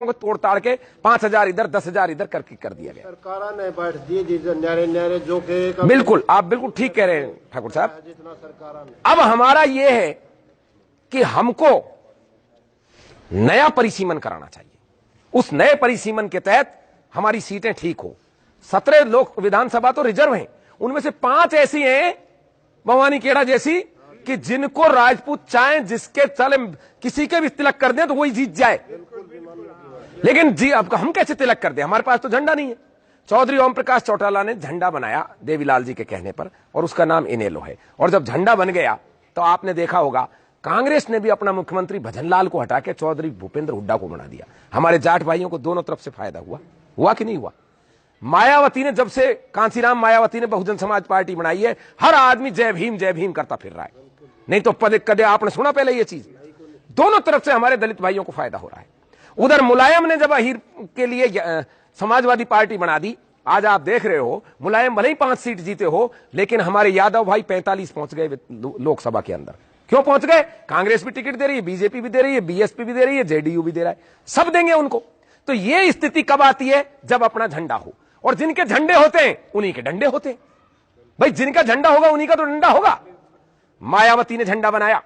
को तोड़ ताड़ के 5,000 इधर 10,000 इधर करके कर दिया गया। सरकार ने बैठ दिए न्यारे जो के बिल्कुल, आप बिल्कुल ठीक कह रहे हैं ठाकुर साहब। जितना सरकार ने अब हमारा यह है कि हमको नया परिसीमन कराना चाहिए। उस नए परिसीमन के तहत हमारी सीटें ठीक हो। 17 लोक विधानसभा तो रिजर्व हैं, उनमें से 5 ऐसी हैं भवानी खेड़ा जैसी कि जिनको राजपूत चाहें जिसके चले किसी के भी तिलक कर दें तो वही जीत जाए। लेकिन जी अब हम कैसे तिलक कर दें, हमारे पास तो झंडा नहीं है। चौधरी ओम प्रकाश चौटाला ने झंडा बनाया देवीलाल जी के कहने पर और उसका नाम इनेलो है। और जब झंडा बन गया तो आपने देखा होगा कांग्रेस ने भी अपना मुख्यमंत्री भजनलाल को हटा के चौधरी भूपेंद्र हुड्डा को बना दिया। हमारे जाट भाइयों को दोनों तरफ से फायदा हुआ कि नहीं हुआ। मायावती ने जब से कांसीराम मायावती ने बहुजन समाज पार्टी बनाई है, हर आदमी जय भीम करता फिर रहा है। नहीं तो पदे कदे आपने सुना पहले ये चीज। दोनों तरफ से हमारे दलित भाइयों को फायदा हो रहा है। उधर मुलायम ने जब अहीर के लिए समाजवादी पार्टी बना दी, आज आप देख रहे हो मुलायम भले ही 5 सीट जीते हो, लेकिन हमारे यादव भाई 45 पहुंच गए लोकसभा के अंदर। क्यों पहुंच गए? कांग्रेस भी टिकट दे रही है, बीजेपी भी दे रही है, बीएसपी भी दे रही है, जेडीयू भी दे रहा है, सब देंगे उनको। तो ये स्थिति कब आती है? जब अपना झंडा हो, और जिनके झंडे होते हैं उन्हीं के डंडे होते हैं। भाई जिनका झंडा होगा उन्हीं का तो डंडा होगा। मायावती ने झंडा बनाया,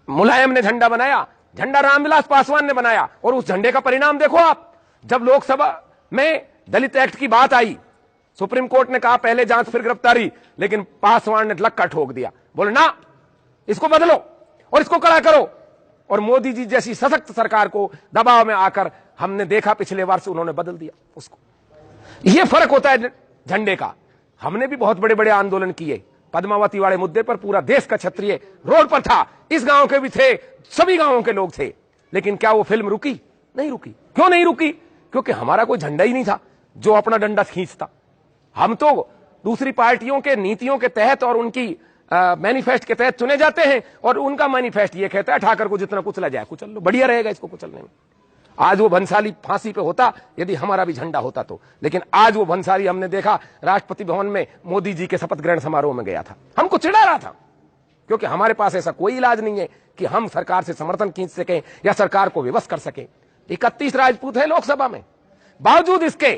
मुलायम ने झंडा बनाया, झंडा रामविलास पासवान ने बनाया, और उस झंडे का परिणाम देखो आप। जब लोकसभा में दलित एक्ट की बात आई, सुप्रीम कोर्ट ने कहा पहले जांच फिर गिरफ्तारी, लेकिन पासवान ने लक्का ठोक दिया, बोले ना इसको बदलो और इसको कड़ा करो। और मोदी जी जैसी सशक्त सरकार को दबाव में आकर हमने देखा पिछले वर्ष उन्होंने बदल दिया उसको। यह फर्क होता है झंडे का। हमने भी बहुत बड़े बड़े आंदोलन किए, पद्मावती वाले मुद्दे पर पूरा देश का क्षत्रिय रोड पर था, इस गांव के भी थे, सभी गांवों के लोग थे। लेकिन क्या वो फिल्म रुकी? नहीं रुकी। क्यों नहीं रुकी? क्योंकि हमारा कोई झंडा ही नहीं था जो अपना डंडा खींचता। हम तो दूसरी पार्टियों के नीतियों के तहत और उनकी मैनिफेस्ट के तहत चुने जाते हैं, और उनका मैनिफेस्ट ये कहता है ठाकर को जितना कुचला जाए कुचल लो, बढ़िया रहेगा इसको कुचलने में। आज वो भंसाली फांसी पे होता यदि हमारा भी झंडा होता तो, लेकिन आज वो भंसाली हमने देखा राष्ट्रपति भवन में मोदी जी के शपथ ग्रहण समारोह में गया था, हमको चिढ़ा रहा था, क्योंकि हमारे पास ऐसा कोई इलाज नहीं है कि हम सरकार से समर्थन खींच सकें या सरकार को विवश कर सकें। 31 राजपूत है लोकसभा में, बावजूद इसके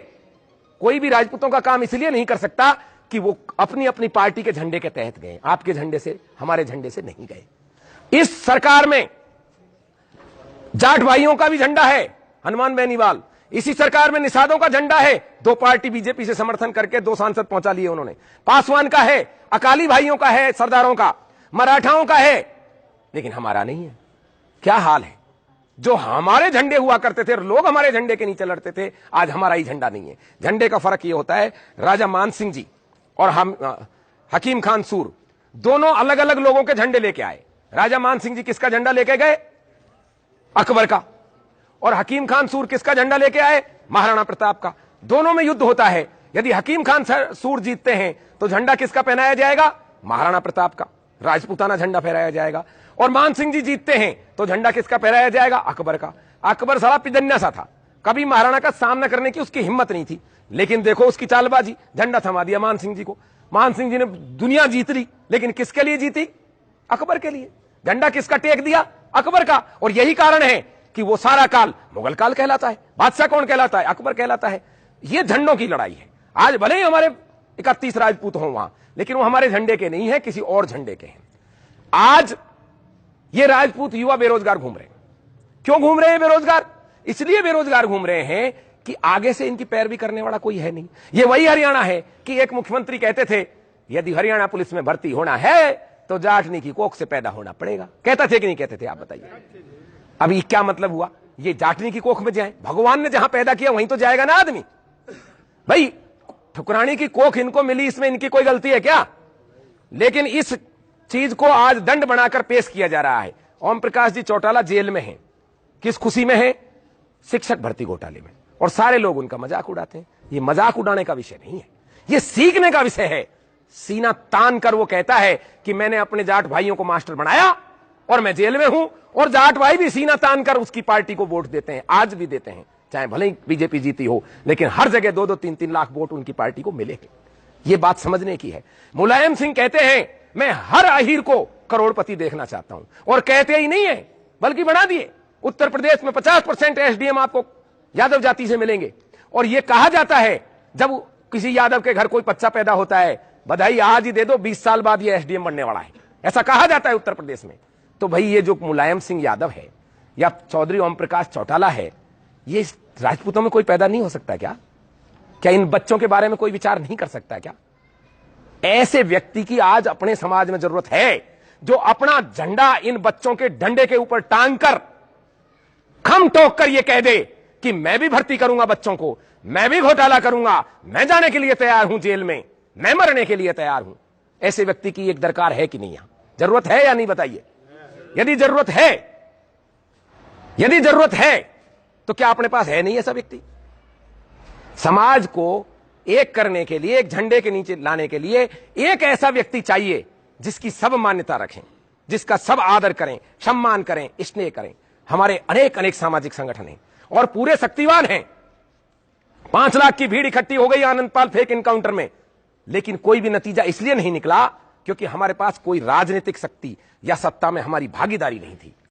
कोई भी राजपूतों का काम इसलिए नहीं कर सकता कि वो अपनी अपनी पार्टी के झंडे के तहत गए, आपके झंडे से हमारे झंडे से नहीं गए। इस सरकार में जाट भाइयों का भी झंडा है, हनुमान बेनीवाल। इसी सरकार में निषादों का झंडा है, 2 पार्टी बीजेपी से समर्थन करके 2 सांसद पहुंचा लिए उन्होंने। पासवान का है, अकाली भाइयों का है, सरदारों का, मराठाओं का है, लेकिन हमारा नहीं है। क्या हाल है? जो हमारे झंडे हुआ करते थे, लोग हमारे झंडे के नीचे लड़ते थे, आज हमारा ही झंडा नहीं है। झंडे का फर्क यह होता है, राजा मानसिंह जी और हम हकीम खान सूर दोनों अलग अलग लोगों के झंडे लेके आए। राजा मानसिंह जी किसका झंडा लेके गए? अकबर का। और हकीम खान सूर किसका झंडा लेके आए? महाराणा प्रताप का। दोनों में युद्ध होता है, यदि हकीम खान सूर जीतते हैं तो झंडा किसका पहनाया जाएगा? महाराणा प्रताप का, राजपूताना झंडा फहराया जाएगा। और मानसिंह जी जीतते हैं तो झंडा किसका फहराया जाएगा? अकबर का। अकबर सारा पिजन्या सा था, कभी महाराणा का सामना करने की उसकी हिम्मत नहीं थी, लेकिन देखो उसकी चालबाजी, झंडा थमा दिया मानसिंह जी को। मानसिंह जी ने दुनिया जीत ली, लेकिन किसके लिए जीती? अकबर के लिए। झंडा किसका टेक दिया? अकबर का। और यही कारण है कि वो सारा काल मुगल काल कहलाता है। बादशाह कौन कहलाता है? अकबर कहलाता है। ये झंडों की लड़ाई है। आज भले ही हमारे 31 राजपूत हों वहां, लेकिन वो हमारे झंडे के नहीं है, किसी और झंडे के हैं। आज ये राजपूत युवा बेरोजगार घूम रहे हैं। क्यों घूम रहे हैं बेरोजगार? इसलिए बेरोजगार घूम रहे हैं कि आगे से इनकी पैरवी करने वाला कोई है नहीं। ये वही हरियाणा है कि एक मुख्यमंत्री कहते थे यदि हरियाणा पुलिस में भर्ती होना है तो जाटनी की कोख से पैदा होना पड़ेगा। कहते थे कि नहीं कहते थे? आप बताइए। अभी क्या मतलब हुआ? ये जाटनी की कोख में जाए, भगवान ने जहां पैदा किया वहीं तो जाएगा ना आदमी। भाई ठुकरानी की कोख इनको मिली, इसमें इनकी कोई गलती है क्या? लेकिन इस चीज को आज दंड बनाकर पेश किया जा रहा है। ओम प्रकाश जी चौटाला जेल में हैं, किस खुशी में है? शिक्षक भर्ती घोटाले में, और सारे लोग उनका मजाक उड़ाते हैं। ये मजाक उड़ाने का विषय नहीं है, ये सीखने का विषय है। सीना तान कर वो कहता है कि मैंने अपने जाट भाइयों को मास्टर बनाया और मैं जेल में हूं, और जाट भाई भी सीना तान कर उसकी पार्टी को वोट देते हैं, आज भी देते हैं, चाहे भले ही बीजेपी जीती हो, लेकिन हर जगह 2-2, 3-3 लाख वोट उनकी पार्टी को मिले हैं। ये बात समझने की है। मुलायम सिंह कहते हैं मैं हर अहीर को करोड़पति देखना चाहता हूं, और कहते ही नहीं है बल्कि बना दिए। उत्तर प्रदेश में 50% एसडीएम आपको यादव जाति से मिलेंगे। और यह कहा जाता है जब किसी यादव के घर कोई बच्चा पैदा होता है, बधाई आज ही दे दो, 20 साल बाद यह एसडीएम बनने वाला है, ऐसा कहा जाता है उत्तर प्रदेश में। तो भाई ये जो मुलायम सिंह यादव है या चौधरी ओम प्रकाश चौटाला है, ये राजपूतों में कोई पैदा नहीं हो सकता क्या? क्या इन बच्चों के बारे में कोई विचार नहीं कर सकता क्या? ऐसे व्यक्ति की आज अपने समाज में जरूरत है जो अपना झंडा इन बच्चों के डंडे के ऊपर टांग कर, खम टोक कर यह कह दे कि मैं भी भर्ती करूंगा बच्चों को, मैं भी घोटाला करूंगा, मैं जाने के लिए तैयार हूं जेल में, मैं मरने के लिए तैयार हूं। ऐसे व्यक्ति की एक दरकार है कि नहीं? यहां जरूरत है या नहीं बताइए? यदि जरूरत है तो क्या अपने पास है नहीं ऐसा व्यक्ति? समाज को एक करने के लिए, एक झंडे के नीचे लाने के लिए एक ऐसा व्यक्ति चाहिए जिसकी सब मान्यता रखें, जिसका सब आदर करें, सम्मान करें, स्नेह करें। हमारे अनेक सामाजिक संगठन हैं और पूरे शक्तिवान हैं। 5 लाख की भीड़ इकट्ठी हो गई आनंदपाल फेक एनकाउंटर में, लेकिन कोई भी नतीजा इसलिए नहीं निकला क्योंकि हमारे पास कोई राजनीतिक शक्ति या सत्ता में हमारी भागीदारी नहीं थी।